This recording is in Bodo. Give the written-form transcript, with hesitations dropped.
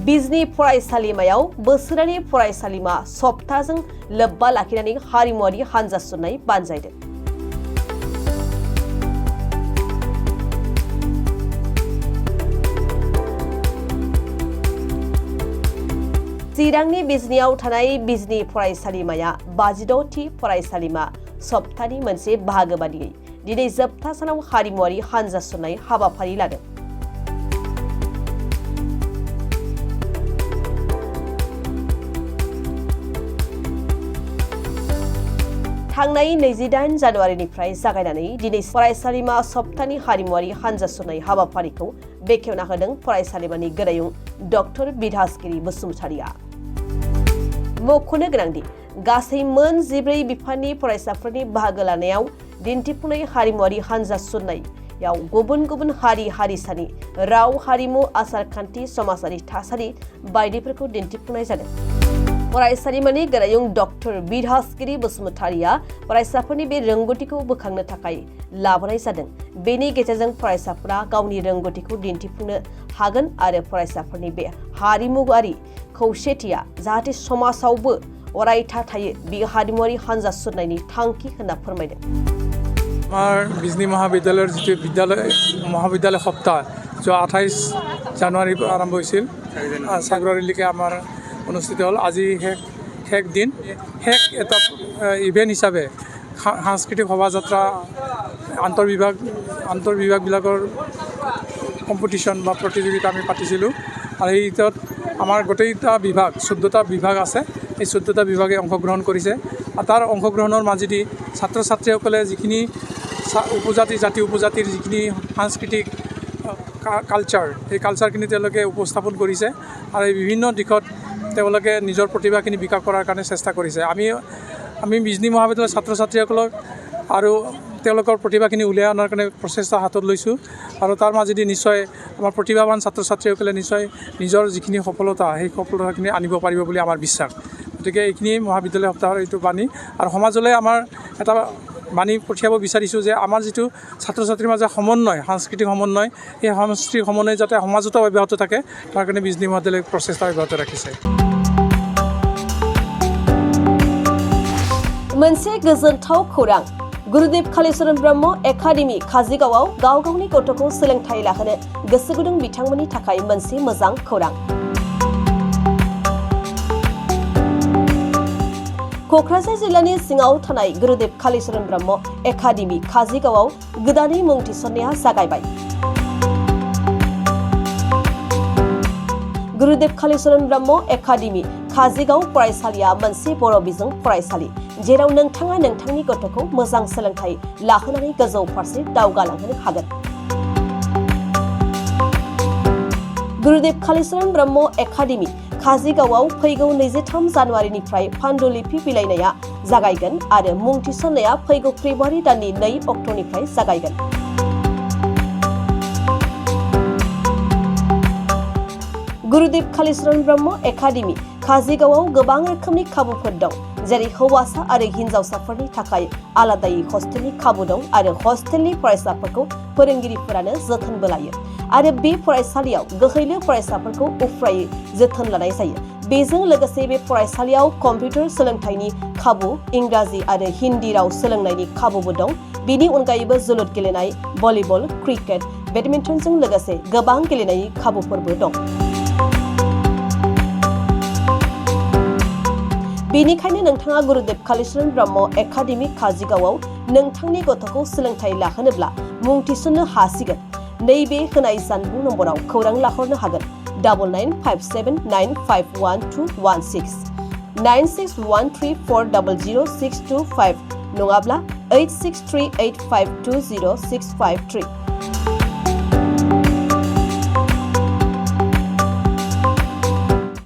बिजनी फरायसालिमायाव बोसोरारि फरायसालिमा सप्ताजों लोब्बा लाखिनानै हारिमुआरि हानजा सुरनाय बानजायदों। चिरांनि बिजनीयाव थानाय बिजनी फरायसालिमाया 56थि फरायसालिमा सप्तानि मोनसे बाहागो बादियै दिनै जोबथा सानाव हारिमुआरि हानजा सुरनाय हाबाफारि लादों। थांनाय 28 जानुवारिनिफ्राय जागायनानै दिनै फरायसालिमा सप्तानि हारिमुआरि हानजा सुरनाय हाबाफारिखौ बेखेवना होदों फरायसालिमानि गोरायुं डक्टर बिधासगिरि बसुमतारिया। मख'नो गोनांदि गासै मोन 14 बिफाननि फरायसाफोरनि बाहागो लानायाव दिन्थिफुंनाय हारिमुआरि हानजा सुरनायाव गुबुन गुबुन हारि हारिसानि राव हारिमु आसारखान्थि समाजारि थासारि बायदिफोरखौ दिन्थिफुंनाय जादों। फरायसालिमानि गोरायुं डक्टर बिधासगिरि बसुमतारिया फरायसाफोरनि बे रोंगौथिखौ बोखांनो थाखाय लाबोनाय जादों। बेनि गेजेरजों फरायसाफोरा गावनि रोंगौथिखौ दिन्थिफुंनो हागोन आरो फरायसाफोरनि बे हारिमुआरि खौसेथिया जाहाथे समाजावबो अरायथा थायो बे हारिमुआरि हानजा सुरनायनि थांखि होनना फोरमायदों। আমার বিজনী মহাবিদ্যালয়ের যেটো মহাবিদ্যালয় সপ্তাহ যা 28 জানুয়ারি আরম্ভ হয়েছিল ফেব্রুয়ারিলৈকে আমার অনুষ্ঠিত হল। আজি শেষ দিন শেষ এটা ইভেন্ট হিসাবে সাংস্কৃতিক শোভাযাত্রা আন্তঃবিভাগবিলাকৰ কম্পিটিশ্যন বা প্ৰতিযোগিতা আমি পাতিছিলোঁ আৰু এইটোত আমাৰ গোটেইটা বিভাগ 14টা বিভাগ আছে। এই 14টা বিভাগে অংশগ্ৰহণ কৰিছে আৰু তাৰ অংশগ্ৰহণৰ মাজেদি ছাত্ৰ ছাত্ৰীসকলে যিখিনি জাতি উপজাতিৰ যিখিনি সাংস্কৃতিক কালচাৰ সেই কালচাৰখিনি তেওঁলোকে উপস্থাপন কৰিছে আৰু এই বিভিন্ন দিশত তেওঁলোকে নিজৰ প্ৰতিভাখিনি বিকাশ কৰাৰ কাৰণে চেষ্টা কৰিছে। আমি বিজনী মহাবিদ্যালয়ৰ ছাত্ৰ ছাত্ৰীসকলক আৰু তেওঁলোকৰ প্ৰতিভাখিনি উলিয়াই অনাৰ কাৰণে প্ৰচেষ্টা হাতত লৈছোঁ আৰু তাৰ মাজেদি নিশ্চয় আমাৰ প্ৰতিভাৱান ছাত্ৰ ছাত্ৰীসকলে নিশ্চয় নিজৰ যিখিনি সফলতা সেই সফলতাখিনি আনিব পাৰিব বুলি আমাৰ বিশ্বাস। গতিকে এইখিনি মহাবিদ্যালয় সপ্তাহৰ এইটো বাণী আৰু সমাজলৈ আমাৰ এটা বাণী পঠিয়াব বিচাৰিছোঁ যে আমাৰ যিটো ছাত্ৰ ছাত্ৰীৰ মাজত সমন্বয় সাংস্কৃতিক সমন্বয় এই সাংস্কৃতিক সমন্বয় যাতে সমাজতো অব্যাহত থাকে তাৰ কাৰণে বিজনী মহাবিদ্যালয়ে প্ৰচেষ্টা অব্যাহত ৰাখিছে। मोनसे गोजोनथाव खौरां गुरुदेव कालीचरण ब्रह्म एकाडेमी काजिगावआव गाव गावनि गथ'खौ सोलोंथाइ लाहोनो गोसो गुदुं बिथांमोननि थाखाय मोनसे मोजां खौरां। क'क्राझार जिल्लानि सिङाव थानाय गुरुदेव कालीचरण ब्रह्म एकाडेमी काजिगावआव गोदानै मुं थिसननाया जागायबाय। गुरुदेव कालीचरण ब्रह्म एकाडेमी काजिगाव फरायसालिया मोनसे बर' बिजों फरायसालि जेराव नोंथाङा नोंथांनि गथ'खौ मोजां सोलोंथाइ लाहोनानै गोजौ फारसे दावगालांहोनो हागोन। गुरुदेव कालीचरण ब्रह्म एकाडेमी काजिगावआव फैगौ 23 जानुवारिनिफ्राय पान्डुलिपि बिलाइनाया जागायगोन आरो मुं थिसननाया फैगौ फेब्रुवारि दाननि 2 अक्ट'निफ्राय जागायगोन। गुरुदेव कालीचरण ब्रह्म एकाडेमी काजिगावआव गोबां रोखोमनि खाबुफोर दं जेरै हौवासा आरो हिनजावसाफोरनि थाखाय आलादायै हस्टेलनि खाबु दं आरो हस्टेलनि फरायसाफोरखौ फोरोंगिरिफोरानो जोथोनबो लायो आरो बे फरायसालियाव गोहैलो फरायसाफोरखौ उफ्रायै जोथोन लानाय जायो। बेजों लोगोसे बे फरायसालियाव कम्पिउटार सोलोंथाइनि खाबु इंराजि आरो हिन्दी राव सोलोंनायनि खाबुबो दं। बेनि अनगायैबो जोलुर गेलेनाय भलिबल क्रिकेट बेडमिन्टनजों लोगोसे गोबां गेलेनायनि खाबुफोरबो दं। बेनिखायनो नोंथाङा गुरुदेव कालीचरण ब्रह्म एकाडेमी काजिगावआव नोंथांनि गथ'खौ सोलोंथाइ लाहोनोब्ला मुं थिसननो हासिगोन। नैबे होनाय जानबुं नम्बराव खौरां लाहरनो हागोन 9957951216 9613400625 नङाब्ला 8638520653।